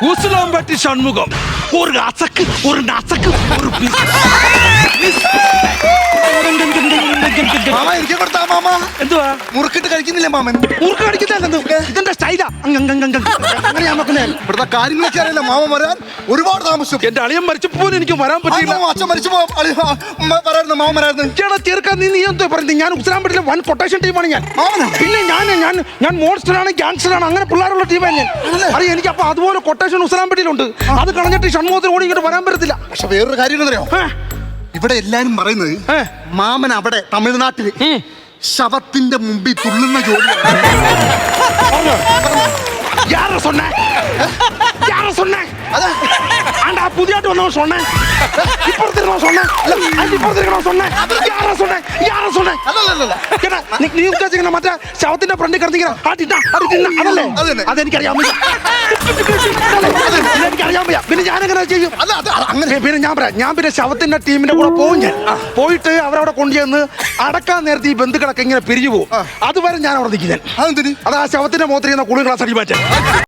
ഉസ്ലാംപട്ടി ഷൺമുഖം ഒരു അസക്ക് ഒരു നസക്ക് ഒരു മാമ എനിക്ക് കൊടുത്താ മാമ. എന്തുവാ മുറുക്കിട്ട് കഴിക്കുന്നില്ലേ മാമൻ? ഊർക്ക് കടിക്കുന്ന ഇതെന്താ സ്റ്റൈലാ അങ്ങനെയാ നോക്കുന്നേ. ഇവിടുത്തെ കാര്യങ്ങളൊക്കെ അറിയില്ല. മാമ വരാൻ ഒരുപാട് താമസിച്ചു. എന്റെ അളിയൻ മരിച്ചപ്പോ പോലും എനിക്ക് വരാൻ പറ്റില്ല. അച്ഛൻ മരിച്ചു പറയായിരുന്നു മാമ വരായിരുന്നു. ചേട്ടാ തീർക്കാൻ നീ എന്തോ പറയുന്നത്? ഞാൻ ഉസ്ലാംപട്ടിയിലെ വൻ കൊട്ടേഷൻ ടീമാണ് ഞാൻ. പിന്നെ ഞാൻ മോൺസ്റ്ററാണ്, ഗാങ്സ്റ്ററാണ്, അങ്ങനെ പിള്ളേരുള്ള ടീമാണ് ഞാൻ. അറിയാം എനിക്ക്. അപ്പൊ അതുപോലെ കൊട്ടേഷൻ ഉസ്ലാംപട്ടിയിലുണ്ട്. അത് കളഞ്ഞിട്ട് ഷൺമുഖത്തിന് ഓടി ഇങ്ങോട്ട് വരാൻ പറ്റത്തില്ല. പക്ഷെ വേറൊരു കാര്യം അറിയോ? ഇവിടെ എല്ലാരും പറയുന്നത് മാമൻ അവിടെ തമിഴ്നാട്ടില് ശവത്തിന്റെ മുമ്പിൽ തുള്ളുന്ന ജോലി. പുതിയായിട്ട് വന്നോ സൊണ്ണേ? ഇപ്പുറത്തിരുന്നോ സൊണ്ണേ? ഇപ്പുറത്തിരിക്കണോ സൊണ്ണേ? നീ ഉദ്ദേശിക്കുന്ന മറ്റേ ശവത്തിന്റെ ഫ്രണ്ടിൽ കിടന്നിങ്ങനെ അതല്ലേ? അതെനിക്കറിയാൻ വയ്യ. എനിക്കറിയാൻ വയ്യ. പിന്നെ ഞാനെങ്ങനെ ചെയ്യും? പിന്നെ ഞാൻ പിന്നെ ശവത്തിന്റെ ടീമിന്റെ കൂടെ പോകും. ഞാൻ പോയിട്ട് അവരവിടെ കൊണ്ടുചെന്ന് അടക്കാൻ നേരത്തെ ഈ ബന്ധുക്കളൊക്കെ ഇങ്ങനെ പിരിഞ്ഞു പോകും. അതുവരെ ഞാൻ അവിടെ നിൽക്കും. ഞാൻ അത് ആ ശവത്തിന്റെ മുഖത്തിരിക്കുന്ന കുളി ഗ്ലാസ് അടി മാറ്റാൻ.